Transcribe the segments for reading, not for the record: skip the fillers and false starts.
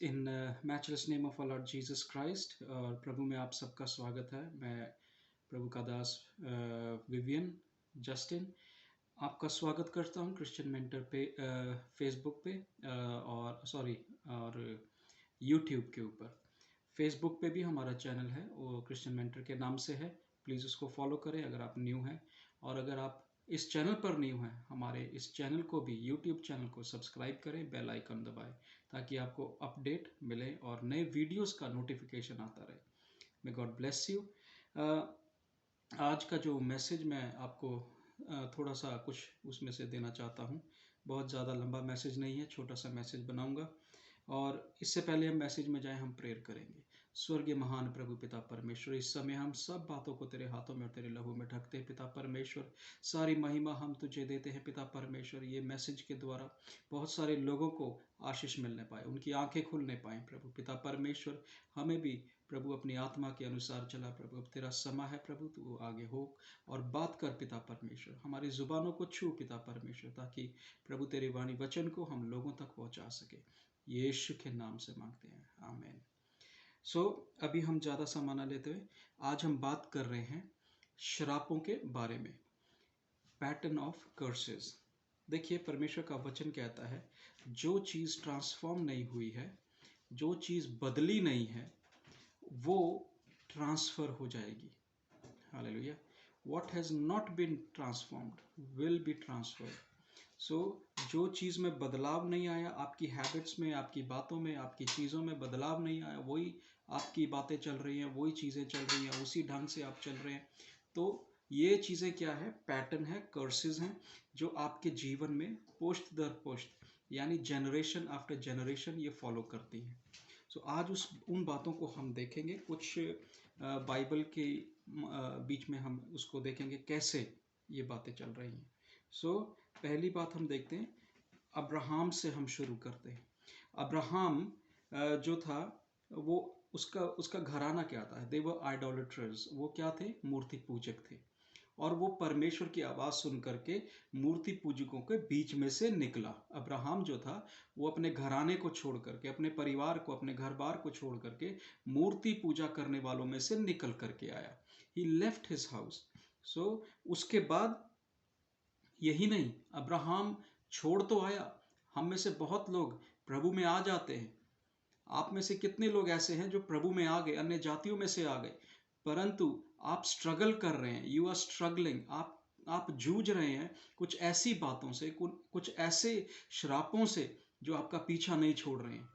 In matchless name of our Lord Jesus Christ. और प्रभु में आप सबका स्वागत है। मैं प्रभु का दास विवियन जस्टिन आपका स्वागत करता हूं क्रिश्चियन मेंटर पे, फेसबुक पे, और यूट्यूब के ऊपर। फेसबुक पे भी हमारा चैनल है, वो क्रिश्चियन मेंटर के नाम से है। प्लीज़ उसको फॉलो करें अगर आप न्यू हैं। और अगर आप इस चैनल पर न्यू हैं, हमारे इस चैनल को भी, यूट्यूब चैनल को सब्सक्राइब करें, बेल आइकन दबाएं ताकि आपको अपडेट मिले और नए वीडियोस का नोटिफिकेशन आता रहे। मे गॉड ब्लेस यू। आज का जो मैसेज मैं आपको थोड़ा सा कुछ उसमें से देना चाहता हूँ। बहुत ज़्यादा लंबा मैसेज नहीं है, छोटा सा मैसेज बनाऊंगा। और इससे पहले हम मैसेज में जाएं, हम प्रेयर करेंगे। स्वर्गीय महान प्रभु पिता परमेश्वर, इस समय हम सब बातों को तेरे हाथों में और तेरे लहू में ढकते हैं पिता परमेश्वर। सारी महिमा हम तुझे देते हैं पिता परमेश्वर। ये मैसेज के द्वारा बहुत सारे लोगों को आशीष मिलने पाए, उनकी आंखें खुलने पाए प्रभु पिता परमेश्वर। हमें भी प्रभु अपनी आत्मा के अनुसार चला प्रभु। अब तेरा समय है प्रभु, तू आगे हो और बात कर पिता परमेश्वर। हमारी जुबानों को छू पिता परमेश्वर, ताकि प्रभु तेरी वाणी वचन को हम लोगों तक पहुंचा सके। यीशु के नाम से मांगते हैं, आमीन। अभी हम ज़्यादा समय न लेते हुए आज हम बात कर रहे हैं श्रापों के बारे में, पैटर्न ऑफ कर्सेस। देखिए, परमेश्वर का वचन कहता है, जो चीज़ ट्रांसफॉर्म नहीं हुई है, जो चीज़ बदली नहीं है, वो ट्रांसफ़र हो जाएगी। Hallelujah. What has not been transformed will be transferred. जो चीज़ में बदलाव नहीं आया, आपकी हैबिट्स में, आपकी बातों में, आपकी चीज़ों में बदलाव नहीं आया, वही आपकी बातें चल रही हैं, वही चीज़ें चल रही हैं, उसी ढंग से आप चल रहे हैं, तो ये चीज़ें क्या है? पैटर्न है, कर्सेस हैं, जो आपके जीवन में पोस्ट दर पोस्ट, यानी जनरेशन आफ्टर जनरेशन ये फॉलो करती हैं। आज उन बातों को हम देखेंगे, कुछ बाइबल के बीच में हम उसको देखेंगे कैसे ये बातें चल रही हैं। पहली बात हम देखते हैं, अब्राहम से हम शुरू करते हैं। अब्राहम जो था, वो उसका घराना क्या था? दे वर आइडोलेटर्स। वो क्या थे? मूर्ति पूजक थे। और वो परमेश्वर की आवाज़ सुन करके मूर्ति पूजकों के बीच में से निकला। अब्राहम जो था, वो अपने घराने को छोड़ करके, अपने परिवार को, अपने घर बार को छोड़ करके मूर्ति पूजा करने वालों में से निकल करके आया। ही लेफ्ट हिज हाउस। उसके बाद यही नहीं, अब्राहम छोड़ तो आया। हम में से बहुत लोग प्रभु में आ जाते हैं। आप में से कितने लोग ऐसे हैं जो प्रभु में आ गए, अन्य जातियों में से आ गए, परंतु आप स्ट्रगल कर रहे हैं। You are struggling. आप जूझ रहे हैं कुछ ऐसी बातों से, कुछ ऐसे श्रापों से जो आपका पीछा नहीं छोड़ रहे हैं।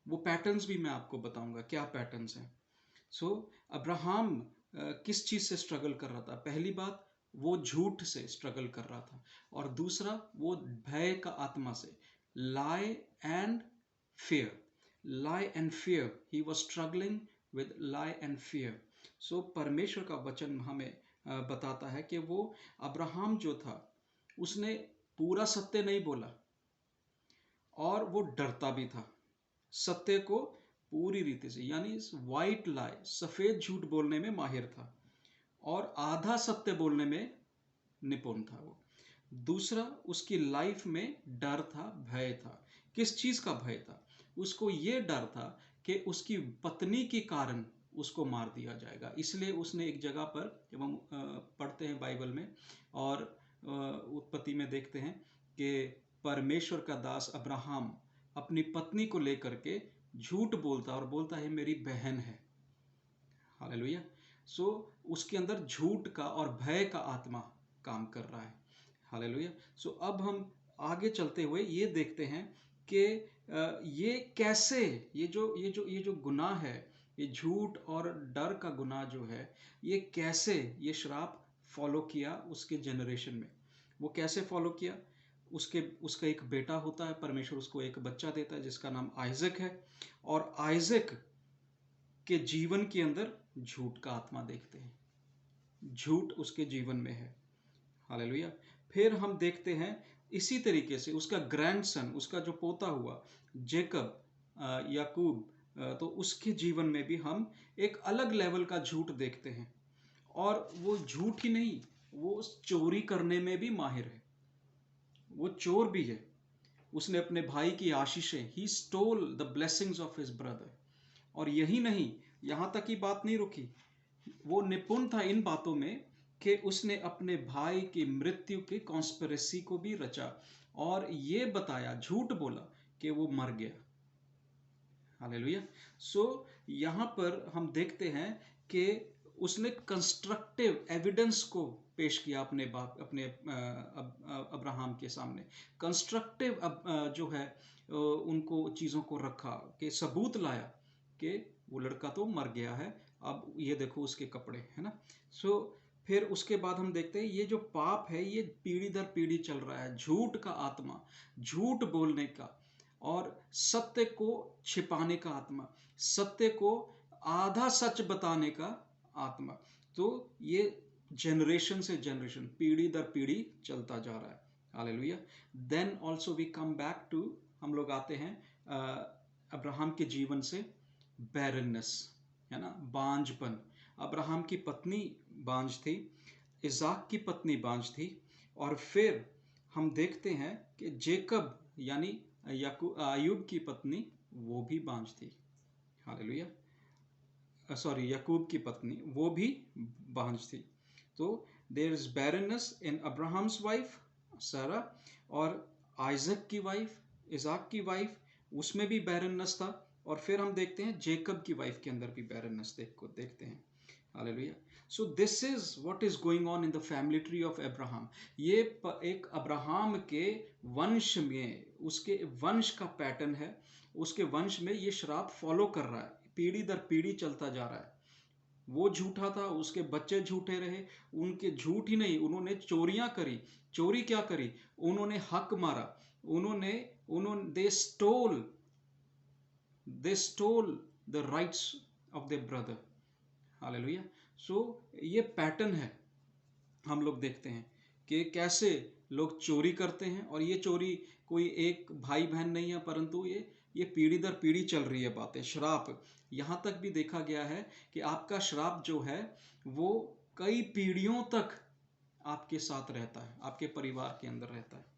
वो पैटर्न्स भी मैं आपको बताऊंगा क्या पैटर्न्स हैं। अब्राहम किस चीज़ से स्ट्रगल कर रहा था? पहली बात, वो झूठ से स्ट्रगल कर रहा था, और दूसरा, वो भय का आत्मा से, lie and fear. lie and fear. He was struggling with lie and fear. परमेश्वर का वचन हमें बताता है कि वो अब्राहम जो था, उसने पूरा सत्य नहीं बोला और वो डरता भी था सत्य को पूरी रीति से, यानी वाइट लाई, सफेद झूठ बोलने में माहिर था, और आधा सत्य बोलने में निपुण था वो। दूसरा, उसकी लाइफ में डर था, भय था। किस चीज़ का भय था? उसको ये डर था कि उसकी पत्नी के कारण उसको मार दिया जाएगा। इसलिए उसने एक जगह पर, जब हम पढ़ते हैं बाइबल में और उत्पत्ति में देखते हैं कि परमेश्वर का दास अब्राहम अपनी पत्नी को लेकर के झूठ बोलता और बोलता है मेरी बहन है। हालेलुया। उसके अंदर झूठ का और भय का आत्मा काम कर रहा है। हालेलुया। अब हम आगे चलते हुए ये देखते हैं कि ये कैसे, ये जो गुनाह है, ये झूठ और डर का गुनाह जो है, ये कैसे ये श्राप फॉलो किया उसके जनरेशन में। वो कैसे फॉलो किया? उसका एक बेटा होता है, परमेश्वर उसको एक बच्चा देता है जिसका नाम आइजक है, और आइजक के जीवन के अंदर झूठ का आत्मा देखते हैं। झूठ उसके जीवन में है। हालेलुया। फिर हम देखते हैं इसी तरीके से उसका ग्रैंडसन, उसका जो पोता हुआ जेकब, याकूब, तो उसके जीवन में भी हम एक अलग लेवल का झूठ देखते हैं। और वो झूठ ही नहीं, वो चोरी करने में भी माहिर है। वो चोर भी है। उसने अपने भाई की आशीषें, he stole the blessings of his brother. और यही नहीं, यहाँ तक ही बात नहीं रुकी, वो निपुण था इन बातों में कि उसने अपने भाई की मृत्यु की कॉन्स्पिरेसी को भी रचा और ये बताया, झूठ बोला कि वो मर गया। हालेलुया। सो यहाँ पर हम देखते हैं कि उसने कंस्ट्रक्टिव एविडेंस को पेश किया अपने बाप, अपने अब्राहम के सामने। कंस्ट्रक्टिव जो है उनको चीज़ों को रखा, कि सबूत लाया कि वो लड़का तो मर गया है, अब ये देखो उसके कपड़े, है ना। सो फिर उसके बाद हम देखते हैं ये जो पाप है ये पीढ़ी दर पीढ़ी चल रहा है, झूठ का आत्मा, झूठ बोलने का और सत्य को छिपाने का आत्मा, सत्य को आधा सच बताने का आत्मा। तो ये जनरेशन से जनरेशन, पीढ़ी दर पीढ़ी चलता जा रहा है। Hallelujah. Then also we come back to, हम लोग आते हैं अब्राहम के जीवन से बैरननेस, है ना, बांझपन। अब्राहम की पत्नी बांझ थी, इजाक की पत्नी बांझ थी, और फिर हम देखते हैं कि जेकब यानी अयूब की पत्नी वो भी बांझ थी। हालेलुया। सॉरी, याकूब की पत्नी वो भी बांझ थी। तो there is barrenness in Abraham's wife Sarah, और आइजक की वाइफ, इजाक की वाइफ, उसमें भी बैरननेस था। और फिर हम देखते हैं जेकब की वाइफ के अंदर भी बैरननेस देखते हैं। Hallelujah. So this is what is going on in the family tree of Abraham. ये एक अब्राहम के वंश में, उसके वंश का पैटर्न है, उसके वंश में ये श्राप फॉलो कर रहा है, पीढ़ी दर पीढ़ी चलता जा रहा है। वो झूठा था, उसके बच्चे झूठे रहे, उनके झूठ ही नहीं, उन्होंने चोरियां करी। चोरी क्या करी? उन्होंने हक मारा, उन्होंने उन्होंने they stole the rights of their brother. Hallelujah. So ये पैटर्न है, हम लोग देखते हैं कि कैसे लोग चोरी करते हैं, और ये चोरी कोई एक भाई बहन नहीं है, परंतु ये पीढ़ी दर पीढ़ी चल रही है बातें, श्राप। यहाँ तक भी देखा गया है कि आपका श्राप जो है वो कई पीढ़ियों तक आपके साथ रहता है, आपके परिवार के अंदर रहता है।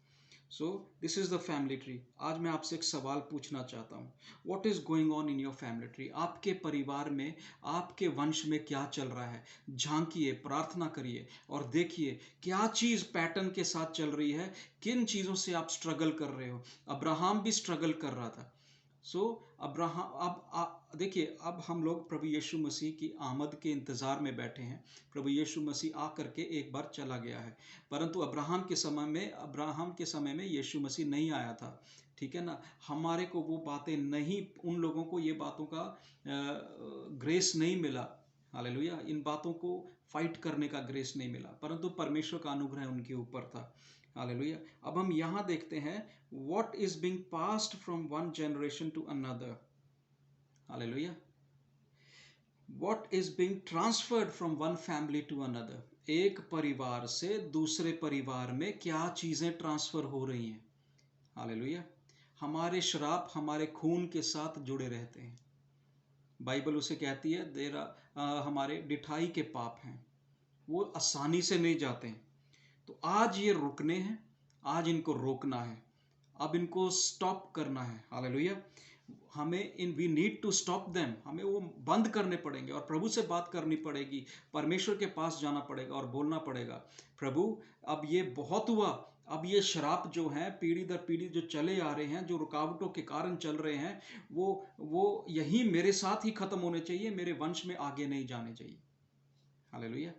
So this is the family tree. आज मैं आपसे एक सवाल पूछना चाहता हूँ, what is going on in your family tree? आपके परिवार में, आपके वंश में क्या चल रहा है? झांकिए, प्रार्थना करिए और देखिए क्या चीज पैटर्न के साथ चल रही है, किन चीजों से आप स्ट्रगल कर रहे हो। अब्राहम भी स्ट्रगल कर रहा था। सो अब्राहम, अब देखिए, अब हम लोग प्रभु यीशु मसीह की आमद के इंतज़ार में बैठे हैं। प्रभु यीशु मसीह आ करके एक बार चला गया है, परंतु अब्राहम के समय में यीशु मसीह नहीं आया था, ठीक है ना। हमारे को वो बातें नहीं, उन लोगों को ये बातों का ग्रेस नहीं मिला। हालेलुया। इन बातों को फाइट करने का ग्रेस नहीं मिला, परंतु परमेश्वर का अनुग्रह उनके ऊपर था। हालेलुया। अब हम यहाँ देखते हैं what is being passed from one generation to another. Hallelujah. What is being transferred from one family to another. एक परिवार से दूसरे परिवार में क्या चीजें ट्रांसफर हो रही हैं। हालेलुया। हमारे श्राप हमारे खून के साथ जुड़े रहते हैं। बाइबल उसे कहती है हमारे डिठाई के पाप हैं, वो आसानी से नहीं जाते हैं। तो आज ये रुकने हैं, आज इनको रोकना है, अब इनको स्टॉप करना है। हालेलुया। हमें we need to stop them, हमें वो बंद करने पड़ेंगे और प्रभु से बात करनी पड़ेगी, परमेश्वर के पास जाना पड़ेगा और बोलना पड़ेगा, प्रभु अब ये बहुत हुआ, अब ये श्राप जो हैं पीढ़ी दर पीढ़ी जो चले आ रहे हैं, जो रुकावटों के कारण चल रहे हैं, वो यही मेरे साथ ही खत्म होने चाहिए, मेरे वंश में आगे नहीं जाने चाहिए। Hallelujah.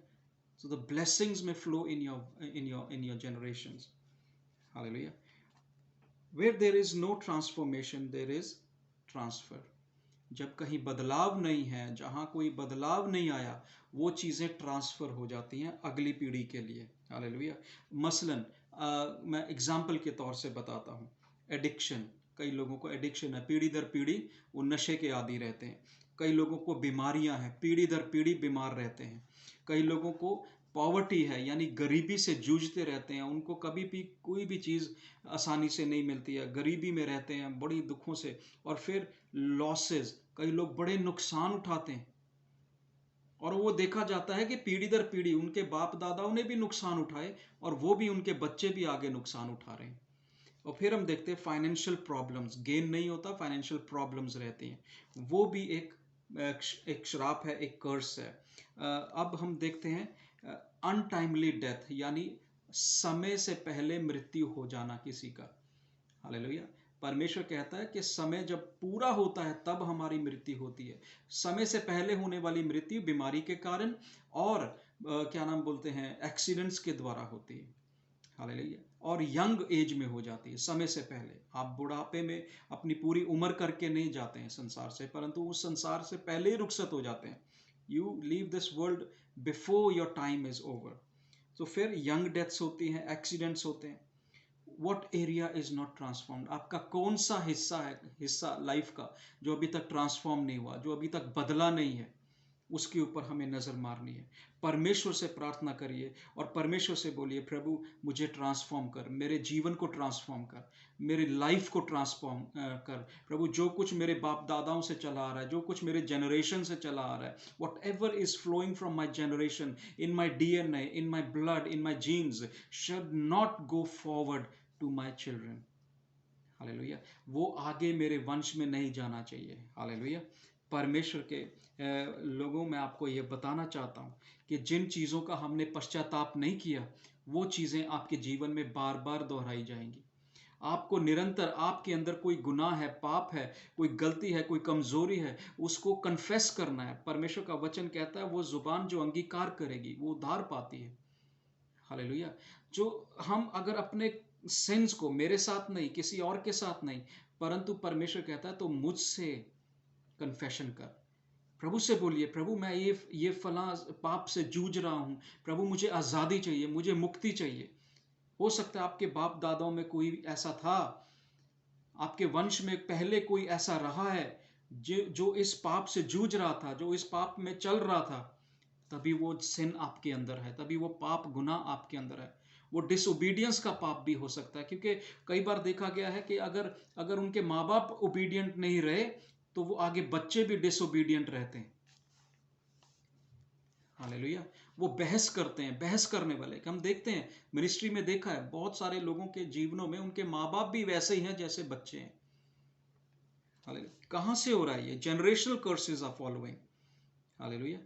So the blessings may flow in your generations. Hallelujah. Where there is no transformation, there is transfer. जब कहीं बदलाव नहीं है, जहाँ कोई बदलाव नहीं आया, वो चीज़ें ट्रांसफ़र हो जाती हैं अगली पीढ़ी के लिए। हालेलुया। मसलन मैं एग्जाम्पल के तौर से बताता हूँ, एडिक्शन। कई लोगों को एडिक्शन है, पीढ़ी दर पीढ़ी वो नशे के आदी रहते हैं। कई लोगों को बीमारियां हैं, पीढ़ी दर पीढ़ी बीमार रहते हैं। कई लोगों को पॉवर्टी है, यानी गरीबी से जूझते रहते हैं, उनको कभी भी कोई भी चीज़ आसानी से नहीं मिलती है, गरीबी में रहते हैं बड़ी दुखों से। और फिर लॉसेस, कई लोग बड़े नुकसान उठाते हैं, और वो देखा जाता है कि पीढ़ी दर पीढ़ी उनके बाप दादाओं ने भी नुकसान उठाए और वो भी, उनके बच्चे भी आगे नुकसान उठा रहे हैं। और फिर हम देखते हैं फाइनेंशियल प्रॉब्लम्स, गेन नहीं होता, फाइनेंशियल प्रॉब्लम्स रहती हैं, वो भी एक श्राप है, एक कर्स है। अब हम देखते हैं अनटाइमली डेथ, यानी समय से पहले मृत्यु हो जाना किसी का। हालेलुया। परमेश्वर कहता है कि समय जब पूरा होता है तब हमारी मृत्यु होती है। समय से पहले होने वाली मृत्यु बीमारी के कारण और क्या नाम बोलते हैं, एक्सीडेंट्स के द्वारा होती है। हालेलुया। और यंग एज में हो जाती है, समय से पहले। आप बुढ़ापे में अपनी पूरी उम्र करके नहीं जाते हैं संसार से, परंतु उस संसार से पहले ही रुखसत हो जाते हैं। You leave this world before your time is over. तो फिर यंग डेथ्स होती हैं, एक्सीडेंट्स होते हैं। What area is not transformed, आपका कौन सा हिस्सा है, हिस्सा लाइफ का जो अभी तक ट्रांसफॉर्म नहीं हुआ, जो अभी तक बदला नहीं है, उसके ऊपर हमें नजर मारनी है। परमेश्वर से प्रार्थना करिए और परमेश्वर से बोलिए, प्रभु मुझे ट्रांसफॉर्म कर, मेरे जीवन को ट्रांसफॉर्म कर, मेरी लाइफ को ट्रांसफॉर्म कर। प्रभु जो कुछ मेरे बाप दादाओं से चला आ रहा है, जो कुछ मेरे जनरेशन से चला आ रहा है, whatever is flowing from my generation, in my DNA, in my blood, in my genes, should not go forward to my children. Hallelujah. वो आगे मेरे वंश में नहीं जाना चाहिए। हालेलुया। परमेश्वर के लोगों में आपको ये बताना चाहता हूँ कि जिन चीज़ों का हमने पश्चाताप नहीं किया, वो चीज़ें आपके जीवन में बार बार दोहराई जाएंगी। आपको निरंतर, आपके अंदर कोई गुनाह है, पाप है, कोई गलती है, कोई कमजोरी है, उसको कन्फेस करना है। परमेश्वर का वचन कहता है वो जुबान जो अंगीकार करेगी वो उद्धार पाती है। हालेलुया। जो हम अगर अपने सिंस को, मेरे साथ नहीं, किसी और के साथ नहीं, परंतु परमेश्वर कहता है तो मुझसे कन्फेशन कर। प्रभु से बोलिए, प्रभु मैं ये फला पाप से जूझ रहा हूं, प्रभु मुझे आजादी चाहिए, मुझे मुक्ति चाहिए। हो सकता है आपके बाप दादाओं में कोई ऐसा था, आपके वंश में पहले कोई ऐसा रहा है जो इस पाप से जूझ रहा था, जो इस पाप में चल रहा था, तभी वो सिन आपके अंदर है, तभी वो पाप गुनाह आपके अंदर है। वो डिसोबीडियंस का पाप भी हो सकता है, क्योंकि कई बार देखा गया है कि अगर अगर उनके माँ बाप ओबीडियंट नहीं रहे तो वो आगे बच्चे भी डिसोबीडियंट रहते हैं। हालेलुया। वो बहस करते हैं, बहस करने वाले हम देखते हैं, मिनिस्ट्री में देखा है बहुत सारे लोगों के जीवनों में उनके माँ बाप भी वैसे ही हैं जैसे बच्चे हैं। हालेलुया। कहां से हो रहा है ये? Generational curses are following. Hallelujah.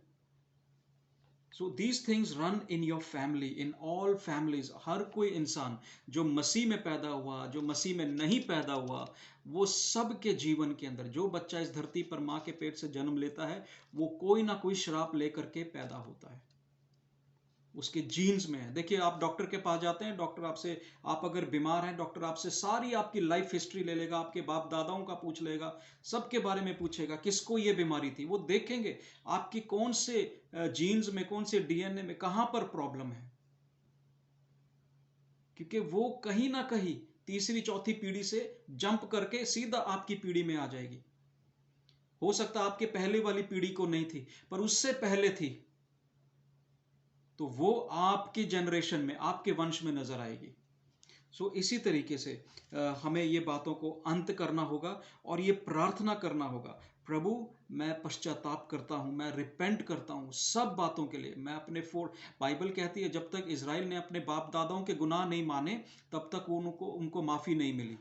So these things run in your family, in all families. हर कोई इंसान जो मसीह में पैदा हुआ, जो मसीह में नहीं पैदा हुआ, वो सब के जीवन के अंदर, जो बच्चा इस धरती पर माँ के पेट से जन्म लेता है, वो कोई ना कोई श्राप लेकर के पैदा होता है, उसके जीन्स में है। देखिए, आप डॉक्टर के पास जाते हैं, डॉक्टर आपसे, आप अगर बीमार हैं, डॉक्टर आपसे सारी आपकी लाइफ हिस्ट्री ले लेगा, आपके बाप दादाओं का पूछ लेगा, सबके बारे में पूछेगा किसको ये बीमारी थी। वो देखेंगे आपकी कौन से जीन्स में, कौन से DNA में कहां पर प्रॉब्लम है, क्योंकि वो कहीं ना कहीं तीसरी चौथी पीढ़ी से जंप करके सीधा आपकी पीढ़ी में आ जाएगी। हो सकता है आपके पहले वाली पीढ़ी को नहीं थी, पर उससे पहले थी, तो वो आपकी जनरेशन में, आपके वंश में नजर आएगी। सो इसी तरीके से हमें ये बातों को अंत करना होगा और ये प्रार्थना करना होगा, प्रभु मैं पश्चाताप करता हूं, मैं रिपेंट करता हूं सब बातों के लिए। मैं अपने बाइबल कहती है जब तक इज़राइल ने अपने बाप दादाओं के गुनाह नहीं माने, तब तक उनको माफ़ी नहीं मिली।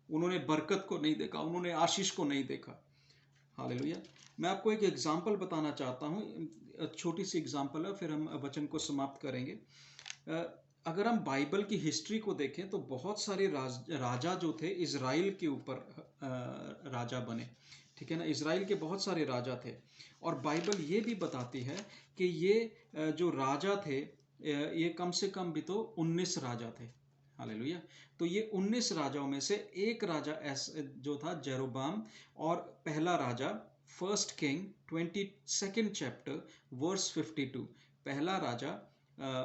उन्होंने बरकत को नहीं देखा, उन्होंने आशीष को नहीं देखा। हालेलुया। मैं आपको एक एग्जाम्पल बताना चाहता हूँ, छोटी सी एग्जाम्पल है, फिर हम वचन को समाप्त करेंगे। अगर हम बाइबल की हिस्ट्री को देखें तो बहुत सारे राजा जो थे इज़राइल के ऊपर राजा बने। ठीक है ना, इज़राइल के बहुत सारे राजा थे, और बाइबल ये भी बताती है कि ये जो राजा थे, ये कम से कम भी तो 19 राजा थे। हालेलुया। तो ये 19 राजाओं में से एक राजा जो था जेरोबाम, और पहला राजा, first king 22nd chapter verse 52, पहला राजा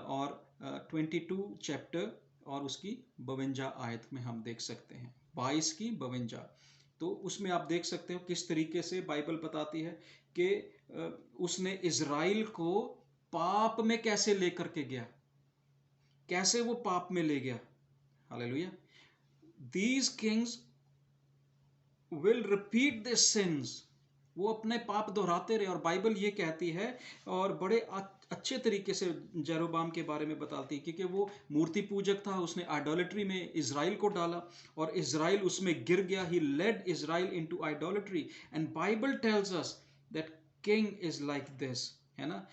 और 22 चैप्टर और उसकी 52 आयत में हम देख सकते हैं, 22 की 52। तो उसमें आप देख सकते हो किस तरीके से बाइबल बताती है कि उसने इज़राइल को पाप में कैसे लेकर के गया, कैसे वो पाप में ले गया। Hallelujah. These kings will repeat their sins, वो अपने पाप दोहराते रहे। और बाइबल ये कहती है, और बड़े अच्छे तरीके से जेरोबाम के बारे में बताती है, क्योंकि वो मूर्ति पूजक था, उसने आइडोलेट्री में इज़राइल को डाला और इज़राइल उसमें गिर गया. He led Israel into idolatry, and Bible tells us that king is like this, है ना.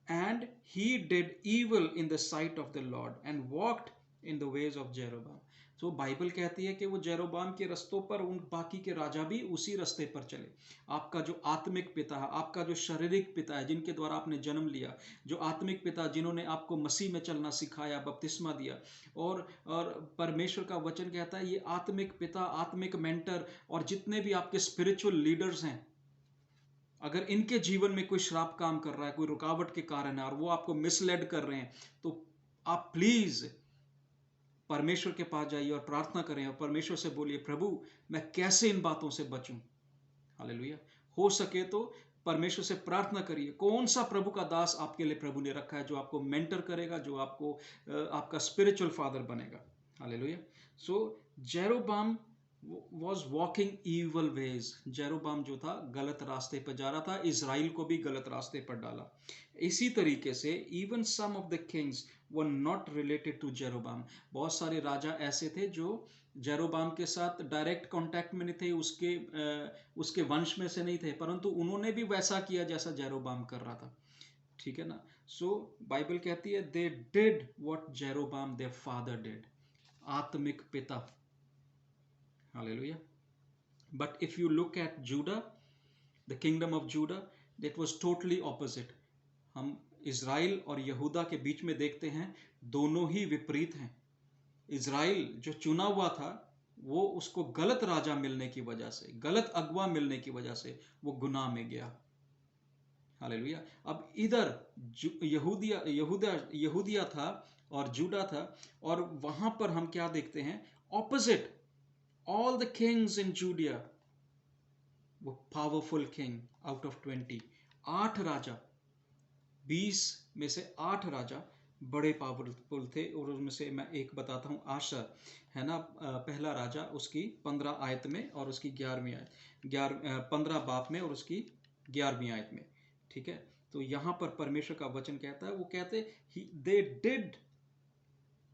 And he did evil in the sight of the Lord and walked in the ways of Jeroboam. So Bible कहती है कि वो जेरोबाम के रस्तों पर उन बाकी के राजा भी उसी रास्ते पर चले. आपका जो आत्मिक पिता है, आपका जो शारीरिक पिता है, जिनके द्वारा आपने जन्म लिया, जो आत्मिक पिता जिन्होंने आपको मसीह में चलना सिखाया, बपतिस्मा दिया, और परमेश्वर का वचन कहता है ये आत्मिक पिता, आत्मिक मेंटर और जितने भी आपके स्पिरिचुअल लीडर्स हैं, अगर इनके जीवन में कोई श्राप काम कर रहा है, कोई रुकावट के कारण है और वो आपको मिसलेड कर रहे हैं, तो आप प्लीज परमेश्वर के पास जाइए और प्रार्थना करें और परमेश्वर से बोलिए, प्रभु मैं कैसे इन बातों से बचूं. हालेलुया. हो सके तो परमेश्वर से प्रार्थना करिए, कौन सा प्रभु का दास आपके लिए प्रभु ने रखा है जो आपको मेंटर करेगा, जो आपको आपका स्पिरिचुअल फादर बनेगा. Hallelujah. So Jeroboam was walking evil ways. Jeroboam जो था गलत रास्ते पर जा रहा था, इज़राइल को भी गलत रास्ते पर डाला. इसी तरीके से even some of the kings were not related to Jeroboam. बहुत सारे राजा ऐसे थे जो जेरोबाम के साथ डायरेक्ट कांटेक्ट में नहीं थे, उसके वंश में से नहीं थे, परंतु उन्होंने भी वैसा किया जैसा जेरोबाम कर रहा था. ठीक है ना. सो बाइबल कहती है they did what Jeroboam their father did. आत्मिक पिता. Hallelujah. But if you look at Judah, the kingdom of Judah, that was totally opposite. हम इज़राइल और यहूदा के बीच में देखते हैं, दोनों ही विपरीत हैं. इज़राइल जो चुना हुआ था, वो उसको गलत राजा मिलने की वजह से, गलत अगवा मिलने की वजह से वो गुनाह में गया. हालेलुया. अब इधर यहूदिया था और जूडा था, और वहां पर हम क्या देखते हैं, opposite. All the kings in Judea were powerful king out of 20. 8 राजा, 20 में से 8 राजा बड़े पावरफुल थे, और उनमें से मैं एक बताता हूँ, आशर है ना, पहला राजा, उसकी 15 आयत में और उसकी 11वीं आयत, 15 बाप में और उसकी 11वीं आयत में. ठीक है. तो यहाँ पर परमेश्वर का वचन कहता है, वो कहते they did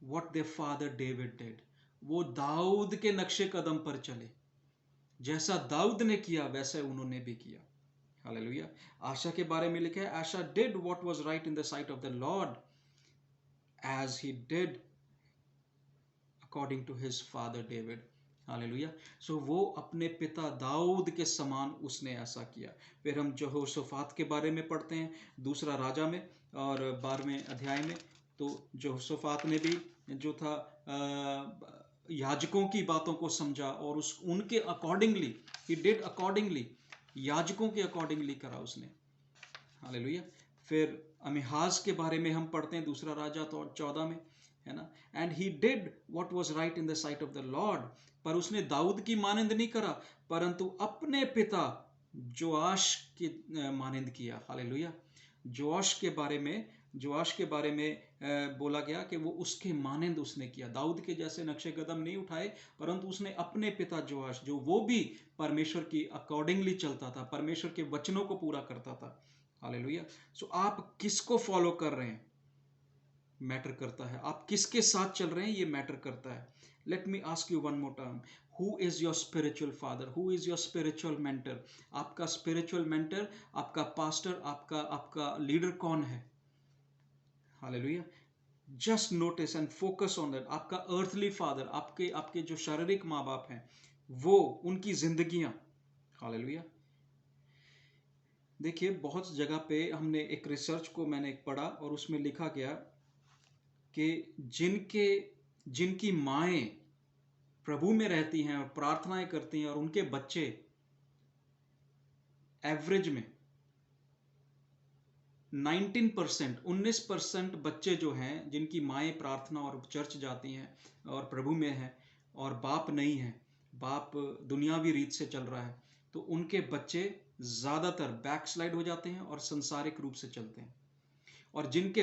what their father David did. वो दाऊद के नक्शे कदम पर चले, जैसा दाऊद ने किया वैसे उन्होंने भी किया. हालेलुया. आशा के बारे में लिखा है, Asa did what was right in the sight of the Lord as he did according to his father David. Hallelujah. So वो अपने पिता दाऊद के समान उसने ऐसा किया. फिर हम यहोशाफात के बारे में पढ़ते हैं दूसरा राजा में और 12वें अध्याय में. तो यहोशाफात ने भी जो था याजकों की बातों को समझा और उनके अकॉर्डिंगली, ही डिड अकॉर्डिंगली, याजकों के अकॉर्डिंगली करा उसने. हालेलुया. फिर अमीहाज के बारे में हम पढ़ते हैं दूसरा राजा तो 14 में, है ना. And he did what was right in the sight of the Lord. पर उसने दाऊद की मानंद नहीं करा, परंतु अपने पिता जोआश की मानंद किया. हालेलुया. जोआश के बारे में बोला गया कि वो उसके मानंद उसने किया. दाऊद के जैसे नक्शे कदम नहीं उठाए, परंतु उसने अपने पिता जोआश, जो वो भी परमेश्वर की अकॉर्डिंगली चलता था, परमेश्वर के वचनों को पूरा करता था. हालेलुया. सो आप किसको फॉलो कर रहे हैं मैटर करता है. आप किसके साथ चल रहे हैं ये मैटर करता है. Let me ask you one more time, who is your spiritual father, who is your spiritual mentor. आपका स्पिरिचुअल मेंटर, आपका पास्टर, आपका लीडर कौन है. Hallelujah. Just notice and focus on that. आपका अर्थली फादर, आपके जो शारीरिक माँ बाप हैं, वो उनकी जिंदगियां. हालेलुया. देखिए बहुत जगह पे हमने एक रिसर्च को मैंने पढ़ा और उसमें लिखा गया कि जिनकी माएँ प्रभु में रहती हैं और प्रार्थनाएं करती हैं और उनके बच्चे एवरेज में 19% बच्चे जो हैं जिनकी माएँ प्रार्थना और चर्च जाती हैं और प्रभु में हैं और बाप नहीं है, बाप दुनियावी रीत से चल रहा है, तो उनके बच्चे ज़्यादातर बैकस्लाइड हो जाते हैं और संसारिक रूप से चलते हैं. और जिनके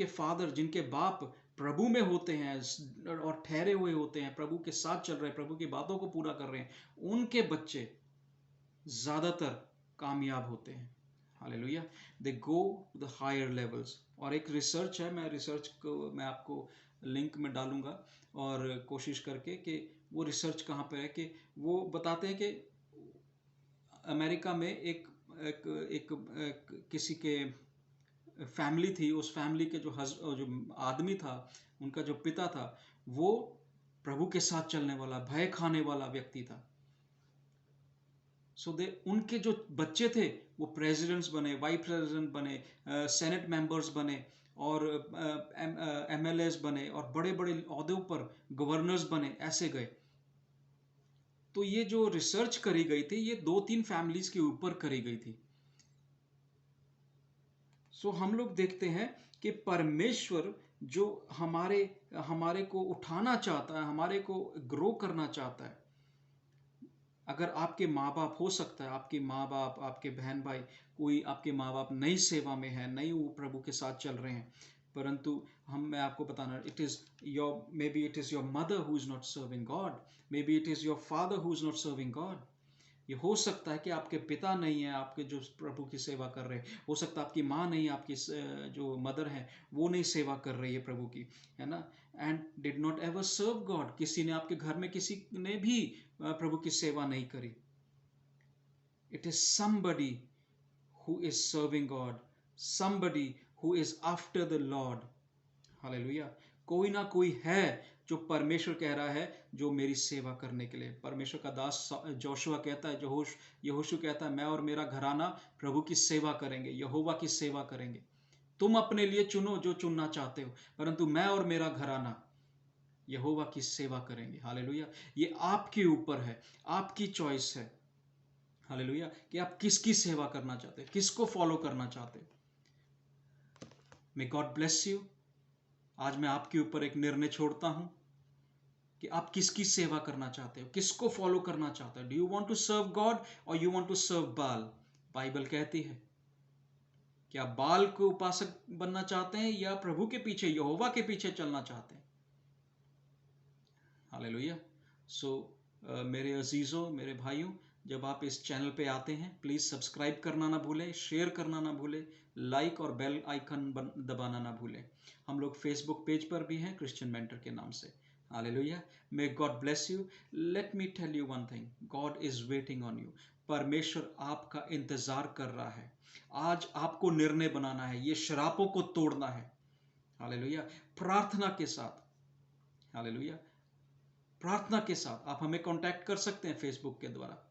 फादर, जिनके बाप प्रभु में होते हैं और ठहरे हुए होते हैं, प्रभु के साथ चल रहे हैं, प्रभु की बातों को पूरा कर रहे हैं, उनके बच्चे ज़्यादातर कामयाब होते हैं. Hallelujah. They go the higher levels. और एक रिसर्च है, मैं रिसर्च को मैं आपको लिंक में डालूंगा, और कोशिश करके कि वो रिसर्च कहाँ पे है, कि वो बताते हैं कि अमेरिका में एक, किसी के फैमिली थी, उस फैमिली के जो आदमी था, उनका जो पिता था, वो प्रभु के साथ चलने वाला, भय खाने वाला व्यक्ति था। सो दे उनके जो बच्चे थे वो प्रेसिडेंट्स बने, वाइस प्रेसिडेंट बने, सेनेट मेंबर्स बने, और एमएलएस बने, और बड़े बड़े ओहदों पर गवर्नर्स बने, ऐसे गए। तो ये जो रिसर्च करी गई थी, ये 2-3 फैमिलीज के ऊपर करी गई थी। सो हम लोग देखते हैं कि परमेश्वर जो हमारे हमारे को उठाना चाहता है, हमारे को ग्रो करना चाहता है। अगर आपके माँ बाप, हो सकता है आपके माँ बाप, आपके बहन भाई, कोई आपके माँ बाप नई सेवा में है, नई वो प्रभु के साथ चल रहे हैं, परंतु मैं आपको बताना, it is your, may be it is your mother who is not serving God, may be it is your father who is not serving God. ये हो सकता है कि आपके पिता नहीं है आपके जो प्रभु की सेवा कर रहे हैं, हो सकता है आपकी माँ नहीं, आपकी जो मदर है वो नहीं सेवा कर रही है प्रभु की, है ना। And did not ever serve God, किसी ने आपके घर में किसी ने भी प्रभु की सेवा नहीं करी। It is somebody who is serving God, somebody who is after the Lord. Hallelujah. कोई ना कोई है जो परमेश्वर कह रहा है, जो मेरी सेवा करने के लिए। परमेश्वर का दास जोशुआ कहता है, यहोशू कहता है, मैं और मेरा घराना प्रभु की सेवा करेंगे, यहोवा की सेवा करेंगे। तुम अपने लिए चुनो जो चुनना चाहते हो, परंतु मैं और मेरा घराना यहोवा की सेवा करेंगे। हालेलुया। ये आपके ऊपर है, आपकी चॉइस है। हालेलुया, कि आप किसकी सेवा करना चाहते हैं, किसको फॉलो करना चाहते हैं। मे गॉड ब्लेस यू। आज मैं आपके ऊपर एक निर्णय छोड़ता हूं कि आप किसकी सेवा करना चाहते हो, किसको फॉलो करना चाहते हो। Do you want to serve God और you want to serve Baal? Bible कहती है कि आप बाल को उपासक बनना चाहते हैं या प्रभु के पीछे, यहोवा के पीछे चलना चाहते हैं। हालेलुया। सो मेरे अजीजों, मेरे भाइयों, जब आप इस चैनल पे आते हैं, प्लीज़ सब्सक्राइब करना ना भूलें, शेयर करना ना भूलें, लाइक और बेल आइकन दबाना ना भूलें। हम लोग फेसबुक पेज पर भी हैं, क्रिश्चियन मेंटर के नाम से। Hallelujah. May God bless you. Let me tell you one thing, God is waiting on you. परमेश्वर आपका इंतजार कर रहा है। आज आपको निर्णय बनाना है, ये शरापों को तोड़ना है। हालेलुया। प्रार्थना के साथ, हालेलुया, प्रार्थना के साथ आप हमें कांटेक्ट कर सकते हैं फेसबुक के द्वारा।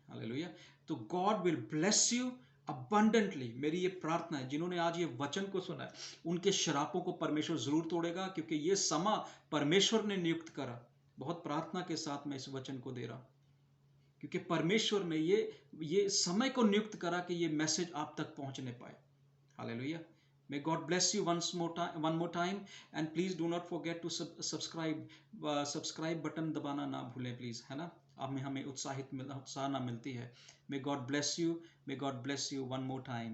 हालेलुया। तो God will bless you abundantly. मेरी ये प्रार्थना है, जिन्होंने आज ये वचन को सुना है, उनके शरापों को परमेश्वर जरूर तोड़ेगा, क्योंकि ये समा परमेश्वर ने नियुक्त करा। बहुत प्रार्थना के साथ मैं इस वचन को दे रहा हूं, क्योंकि परमेश्वर ने ये समय को नियुक्त करा कि ये मैसेज आप तक पहुंचने पाए। Hallelujah. May God bless you one more time, and please do not forget to subscribe. Subscribe button दबाना ना भूलें प्लीज, है ना। अब हमें उत्साह ना मिलती है। May God bless you. May God bless you one more time.